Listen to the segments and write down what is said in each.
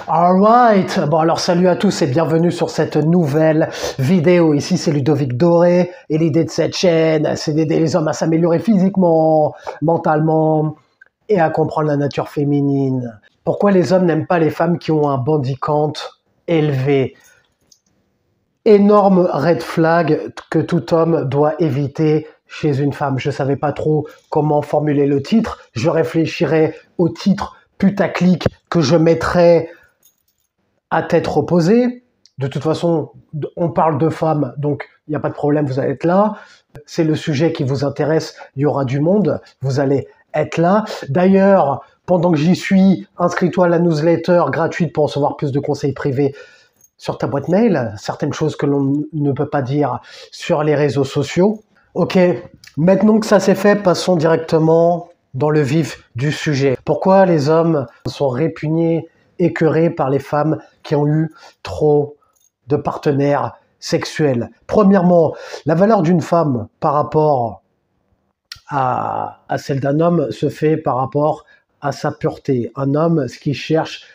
Alright, bon alors salut à tous et bienvenue sur cette nouvelle vidéo. Ici c'est Ludovic Doré et l'idée de cette chaîne c'est d'aider les hommes à s'améliorer physiquement, mentalement et à comprendre la nature féminine. Pourquoi les hommes n'aiment pas les femmes qui ont un body count élevé? Énorme red flag que tout homme doit éviter chez une femme. Je savais pas trop comment formuler le titre, je réfléchirai au titre putaclic que je mettrais à tête reposée. De toute façon, on parle de femmes, donc il n'y a pas de problème, vous allez être là. C'est le sujet qui vous intéresse, il y aura du monde, vous allez être là. D'ailleurs, pendant que j'y suis, inscris-toi à la newsletter gratuite pour recevoir plus de conseils privés sur ta boîte mail, certaines choses que l'on ne peut pas dire sur les réseaux sociaux. Ok, maintenant que ça c'est fait, passons directement dans le vif du sujet. Pourquoi les hommes sont répugnés, écœurés par les femmes qui ont eu trop de partenaires sexuels? Premièrement, la valeur d'une femme par rapport à celle d'un homme se fait par rapport à sa pureté. Un homme, ce qu'il cherche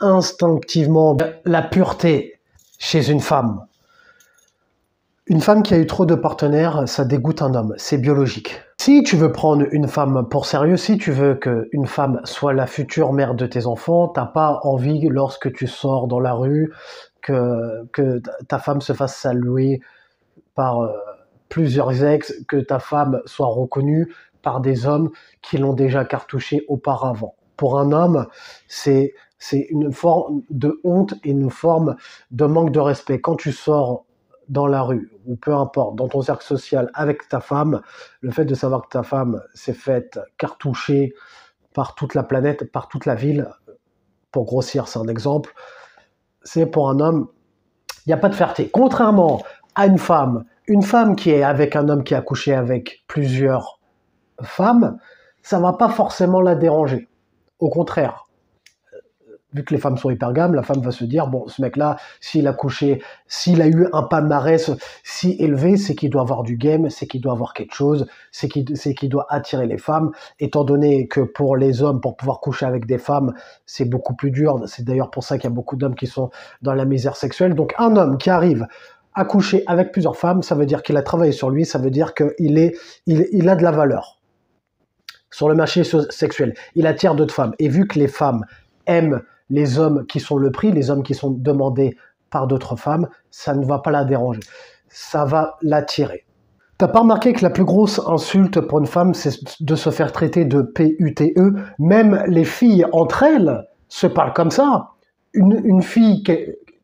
instinctivement, la pureté chez une femme. Une femme qui a eu trop de partenaires, ça dégoûte un homme, c'est biologique. Si tu veux prendre une femme pour sérieux, si tu veux qu'une femme soit la future mère de tes enfants, t'as pas envie lorsque tu sors dans la rue que ta femme se fasse saluer par plusieurs ex, que ta femme soit reconnue par des hommes qui l'ont déjà cartouché auparavant. Pour un homme, c'est une forme de honte et une forme de manque de respect. Quand tu sors dans la rue, ou peu importe, dans ton cercle social avec ta femme, le fait de savoir que ta femme s'est faite cartoucher par toute la planète, par toute la ville, pour grossir, c'est un exemple, c'est pour un homme, il n'y a pas de fierté. Contrairement à une femme qui est avec un homme qui a couché avec plusieurs femmes, ça ne va pas forcément la déranger. Au contraire, vu que les femmes sont hypergames, la femme va se dire, bon, ce mec-là, s'il a couché, s'il a eu un palmarès si élevé, c'est qu'il doit avoir du game, c'est qu'il doit avoir quelque chose, c'est qu'il doit attirer les femmes, étant donné que pour les hommes, pour pouvoir coucher avec des femmes, c'est beaucoup plus dur. C'est d'ailleurs pour ça qu'il y a beaucoup d'hommes qui sont dans la misère sexuelle. Donc un homme qui arrive à coucher avec plusieurs femmes, ça veut dire qu'il a travaillé sur lui, ça veut dire qu'il a de la valeur sur le marché sexuel. Il attire d'autres femmes. Et vu que les femmes aiment les hommes qui sont le prix, les hommes qui sont demandés par d'autres femmes, ça ne va pas la déranger. Ça va l'attirer. T'as pas remarqué que la plus grosse insulte pour une femme, c'est de se faire traiter de PUTE? Même les filles entre elles se parlent comme ça. Une fille,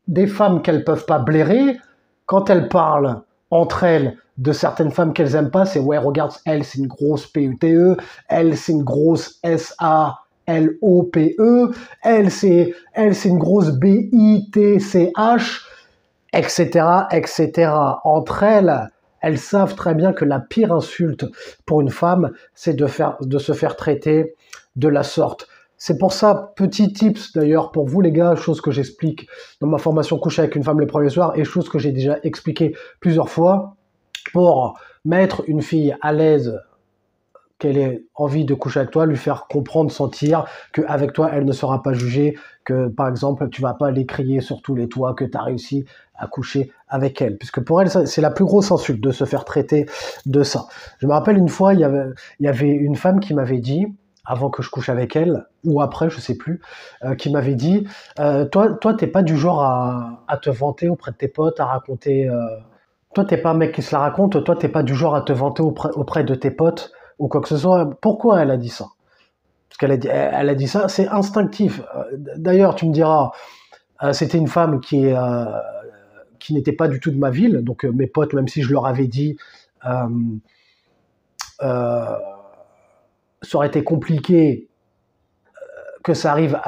des femmes qu'elles peuvent pas blairer, quand elles parlent entre elles de certaines femmes qu'elles aiment pas, c'est ouais, regarde, elle c'est une grosse PUTE, elle c'est une grosse SALOPE, elle c'est une grosse BITCH, etc., etc. Entre elles, elles savent très bien que la pire insulte pour une femme, c'est de se faire traiter de la sorte. C'est pour ça, petit tips d'ailleurs pour vous les gars, chose que j'explique dans ma formation Coucher avec une femme le premier soir et chose que j'ai déjà expliqué plusieurs fois, pour mettre une fille à l'aise, qu'elle ait envie de coucher avec toi, lui faire comprendre, sentir qu'avec toi, elle ne sera pas jugée, que par exemple, tu vas pas aller crier sur tous les toits que tu as réussi à coucher avec elle. Puisque pour elle, c'est la plus grosse insulte de se faire traiter de ça. Je me rappelle une fois, il y avait une femme qui m'avait dit, avant que je couche avec elle, ou après, je sais plus, qui m'avait dit, toi, t'es pas du genre à te vanter auprès de tes potes, à raconter... toi, t'es pas un mec qui se la raconte, toi, t'es pas du genre à te vanter auprès de tes potes, ou quoi que ce soit. Pourquoi elle a dit ça? Parce elle a dit ça, c'est instinctif. D'ailleurs, tu me diras, c'était une femme qui n'était pas du tout de ma ville, donc mes potes, même si je leur avais dit, ça aurait été compliqué que ça arrive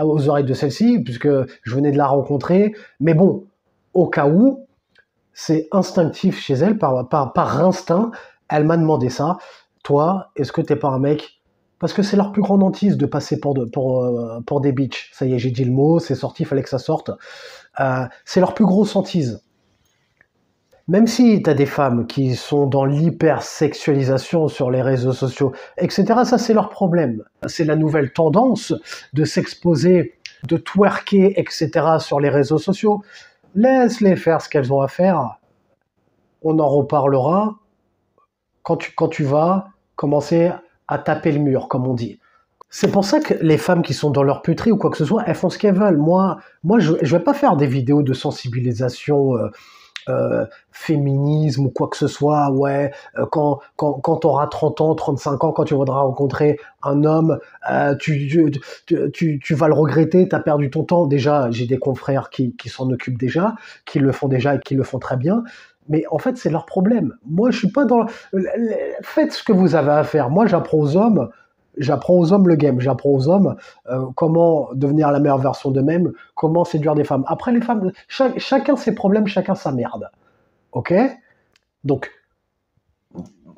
aux oreilles de celle-ci, puisque je venais de la rencontrer. Mais bon, au cas où, c'est instinctif chez elle, par instinct, elle m'a demandé ça. Toi, est-ce que t'es pas un mec? Parce que c'est leur plus grande hantise de passer pour des bitches. Ça y est, j'ai dit le mot, c'est sorti, il fallait que ça sorte. C'est leur plus grosse hantise. Même si tu as des femmes qui sont dans l'hypersexualisation sur les réseaux sociaux, etc., ça c'est leur problème. C'est la nouvelle tendance de s'exposer de twerker, etc. sur les réseaux sociaux. Laisse-les faire ce qu'elles ont à faire. On en reparlera quand tu vas commencer à taper le mur, comme on dit. C'est pour ça que les femmes qui sont dans leur puterie ou quoi que ce soit, elles font ce qu'elles veulent. Moi, je vais pas faire des vidéos de sensibilisation féminisme ou quoi que ce soit. Ouais, quand tu auras 30 ans, 35 ans, quand tu voudras rencontrer un homme, tu vas le regretter, tu as perdu ton temps. Déjà, j'ai des confrères qui s'en occupent déjà, qui le font déjà et qui le font très bien. Mais en fait, c'est leur problème. Moi, je suis pas dans... Faites ce que vous avez à faire. Moi, j'apprends aux hommes le game, j'apprends aux hommes comment devenir la meilleure version d'eux-mêmes, comment séduire des femmes. Après, les femmes, chacun ses problèmes, chacun sa merde. Ok? Donc,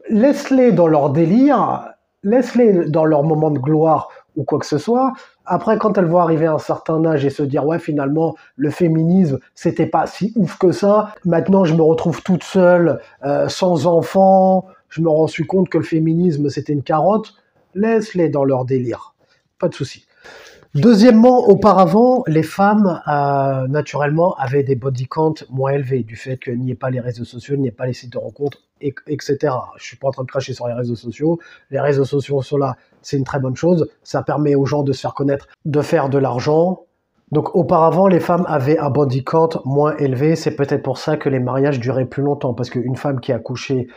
laisse-les dans leur délire, laisse-les dans leur moment de gloire ou quoi que ce soit. Après, quand elles vont arriver à un certain âge et se dire, ouais, finalement, le féminisme, c'était pas si ouf que ça. Maintenant, je me retrouve toute seule, sans enfant. Je me rends compte que le féminisme, c'était une carotte. Laisse-les dans leur délire. Pas de souci. Deuxièmement, auparavant, les femmes, naturellement, avaient des body counts moins élevés, du fait qu'il n'y ait pas les réseaux sociaux, il n'y ait pas les sites de rencontres, etc. Je suis pas en train de cracher sur les réseaux sociaux. Les réseaux sociaux sont là, c'est une très bonne chose. Ça permet aux gens de se faire connaître, de faire de l'argent. Donc auparavant, les femmes avaient un body count moins élevé. C'est peut-être pour ça que les mariages duraient plus longtemps, parce qu'une femme qui a couché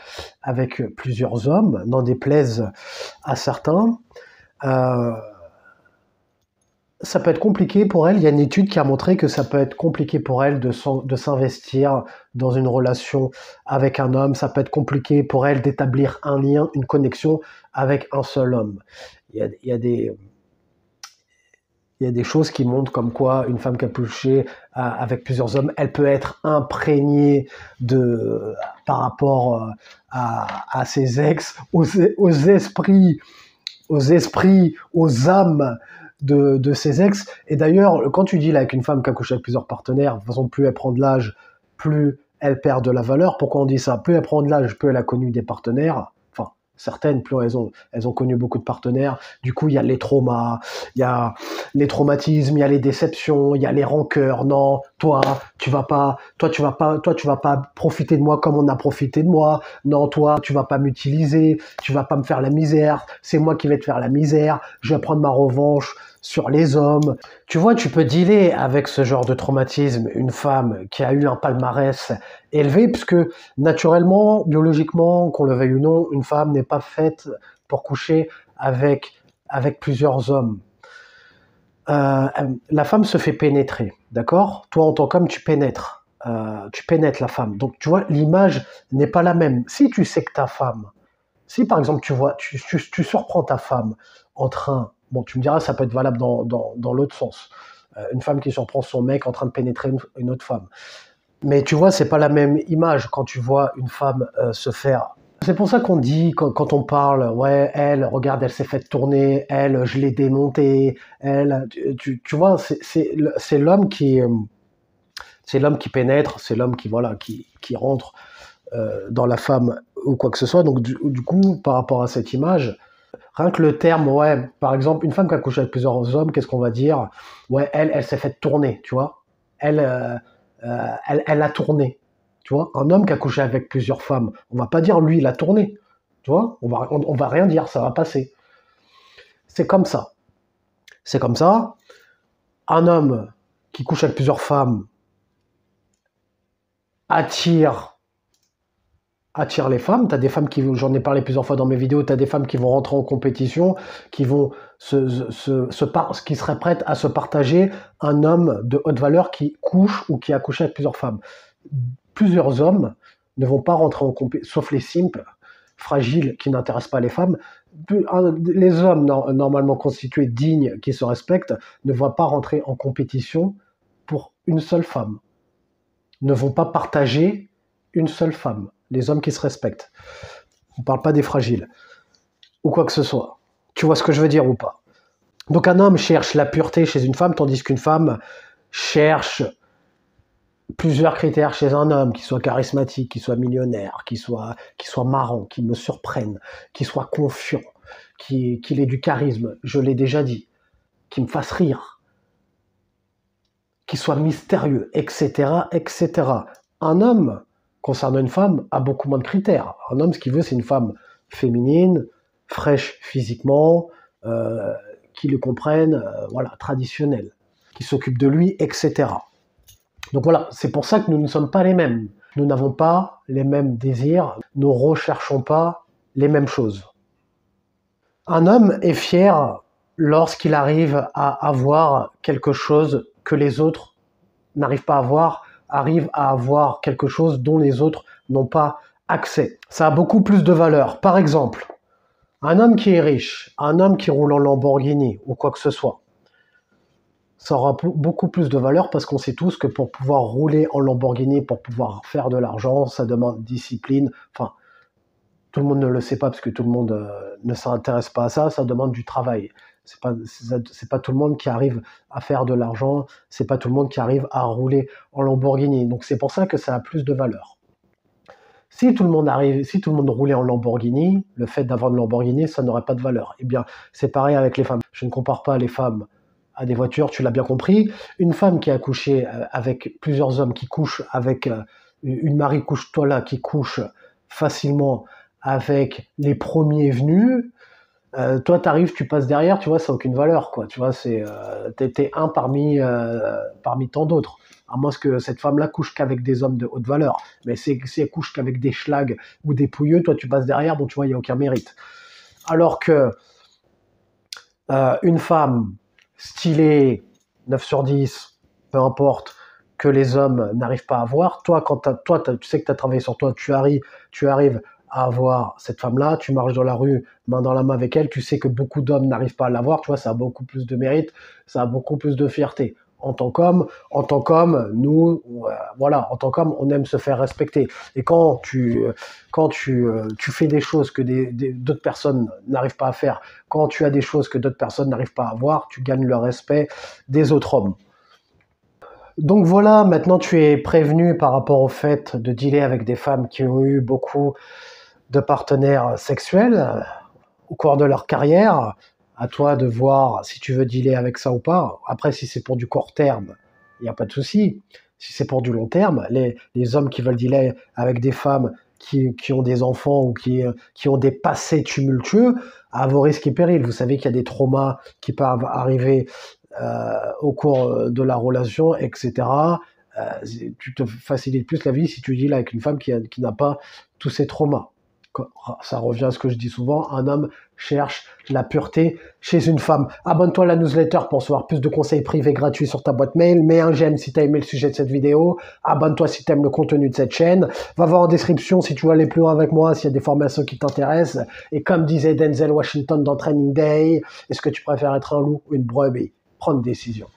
avec plusieurs hommes, n'en déplaise à certains, ça peut être compliqué pour elle. Il y a une étude qui a montré que ça peut être compliqué pour elle de s'investir dans une relation avec un homme. Ça peut être compliqué pour elle d'établir un lien, une connexion avec un seul homme. Il y a des choses qui montrent comme quoi une femme qui a couché avec plusieurs hommes, elle peut être imprégnée par rapport à ses ex, aux esprits, aux âmes de ses ex. Et d'ailleurs, quand tu dis là avec une femme qui a couché avec plusieurs partenaires, de toute façon, plus elle prend de l'âge, plus elle perd de la valeur. Pourquoi on dit ça? Plus elle prend de l'âge, plus elle a connu des partenaires. Enfin, certaines, plus elles ont connu beaucoup de partenaires. Du coup, il y a les traumas, il y a les traumatismes, il y a les déceptions, il y a les rancœurs. Non, toi, tu vas pas profiter de moi comme on a profité de moi. Non, toi, tu vas pas m'utiliser, tu vas pas me faire la misère. C'est moi qui vais te faire la misère. Je vais prendre ma revanche sur les hommes. Tu vois, tu peux dealer avec ce genre de traumatisme une femme qui a eu un palmarès élevé, puisque naturellement, biologiquement, qu'on le veuille ou non, une femme n'est pas faite pour coucher avec plusieurs hommes. La femme se fait pénétrer, d'accord? Toi, en tant qu'homme, tu pénètres la femme. Donc, tu vois, l'image n'est pas la même. Si tu sais que ta femme, si par exemple, tu surprends ta femme en train, bon, tu me diras, ça peut être valable dans l'autre sens. Une femme qui surprend son mec en train de pénétrer une autre femme. Mais tu vois, c'est pas la même image quand tu vois une femme se faire. C'est pour ça qu'on dit, quand on parle, ouais, elle, regarde, elle s'est faite tourner, elle, je l'ai démontée, elle, tu vois, c'est l'homme qui pénètre, c'est l'homme qui, voilà, qui rentre dans la femme ou quoi que ce soit. Donc, du coup, par rapport à cette image, rien que le terme, ouais, par exemple, une femme qui a couché avec plusieurs hommes, qu'est-ce qu'on va dire? Ouais, elle s'est faite tourner, tu vois. Elle a tourné. Tu vois, un homme qui a couché avec plusieurs femmes, on va pas dire lui il a tourné. Tu vois, on va rien dire, ça va passer. C'est comme ça. C'est comme ça. Un homme qui couche avec plusieurs femmes attire les femmes. T'as des femmes j'en ai parlé plusieurs fois dans mes vidéos, t'as des femmes qui vont rentrer en compétition, qui vont qui seraient prêtes à se partager un homme de haute valeur qui couche ou qui a couché avec plusieurs femmes. Plusieurs hommes ne vont pas rentrer en compétition, sauf les simples, fragiles, qui n'intéressent pas les femmes. Les hommes normalement constitués, dignes, qui se respectent, ne vont pas rentrer en compétition pour une seule femme. Ne vont pas partager une seule femme. Les hommes qui se respectent. On ne parle pas des fragiles. Ou quoi que ce soit. Tu vois ce que je veux dire ou pas? Donc un homme cherche la pureté chez une femme, tandis qu'une femme cherche plusieurs critères chez un homme, qui soit charismatique, qui soit millionnaire, qui soit marrant, qui me surprenne, qui soit confiant, qu'il ait du charisme, je l'ai déjà dit, qui me fasse rire. qui soit mystérieux, etc., etc. Un homme, concernant une femme, a beaucoup moins de critères. Un homme, ce qu'il veut, c'est une femme féminine, fraîche physiquement, qui le comprenne, voilà, traditionnelle, qui s'occupe de lui, etc. Donc voilà, c'est pour ça que nous ne sommes pas les mêmes. Nous n'avons pas les mêmes désirs, nous ne recherchons pas les mêmes choses. Un homme est fier lorsqu'il arrive à avoir quelque chose que les autres n'arrivent pas à avoir, arrive à avoir quelque chose dont les autres n'ont pas accès. Ça a beaucoup plus de valeur. Par exemple, un homme qui est riche, un homme qui roule en Lamborghini ou quoi que ce soit, ça aura beaucoup plus de valeur parce qu'on sait tous que pour pouvoir rouler en Lamborghini, pour pouvoir faire de l'argent, ça demande discipline. Enfin, tout le monde ne le sait pas parce que tout le monde ne s'intéresse pas à ça, ça demande du travail. C'est pas tout le monde qui arrive à faire de l'argent, c'est pas tout le monde qui arrive à rouler en Lamborghini. Donc c'est pour ça que ça a plus de valeur. Si tout le monde roulait en Lamborghini, le fait d'avoir une Lamborghini, ça n'aurait pas de valeur. Eh bien, c'est pareil avec les femmes. Je ne compare pas les femmes à des voitures, tu l'as bien compris. Une femme qui a couché avec plusieurs hommes, qui couche avec une Marie couche-toi là, qui couche facilement avec les premiers venus, toi t'arrives, tu passes derrière, tu vois, ça n'a aucune valeur, quoi. Tu vois, t'es un parmi tant d'autres. À moins que cette femme-là couche qu'avec des hommes de haute valeur. Mais si elle couche qu'avec des schlags ou des pouilleux, toi tu passes derrière, bon tu vois, il n'y a aucun mérite. Alors que une femme stylée, 9 sur 10, peu importe, que les hommes n'arrivent pas à avoir, toi, tu sais que tu as travaillé sur toi, tu arrives à avoir cette femme-là, tu marches dans la rue, main dans la main avec elle, tu sais que beaucoup d'hommes n'arrivent pas à l'avoir, tu vois, ça a beaucoup plus de mérite, ça a beaucoup plus de fierté. En tant qu'homme, nous, voilà, en tant qu'homme, on aime se faire respecter. Et quand tu fais des choses que d'autres personnes n'arrivent pas à faire, quand tu as des choses que d'autres personnes n'arrivent pas à avoir, tu gagnes le respect des autres hommes. Donc voilà, maintenant tu es prévenu par rapport au fait de dealer avec des femmes qui ont eu beaucoup de partenaires sexuels au cours de leur carrière. À toi de voir si tu veux dealer avec ça ou pas. Après, si c'est pour du court terme, il n'y a pas de souci. Si c'est pour du long terme, les hommes qui veulent dealer avec des femmes qui ont des enfants ou qui ont des passés tumultueux, à vos risques et périls. Vous savez qu'il y a des traumas qui peuvent arriver au cours de la relation, etc. Tu te facilites plus la vie si tu deals avec une femme qui n'a pas tous ces traumas. Ça revient à ce que je dis souvent, un homme cherche la pureté chez une femme. Abonne-toi à la newsletter pour recevoir plus de conseils privés gratuits sur ta boîte mail. Mets un j'aime si tu as aimé le sujet de cette vidéo. Abonne-toi si tu aimes le contenu de cette chaîne. Va voir en description si tu veux aller plus loin avec moi, s'il y a des formations qui t'intéressent. Et comme disait Denzel Washington dans Training Day, est-ce que tu préfères être un loup ou une brebis? Prends une décision.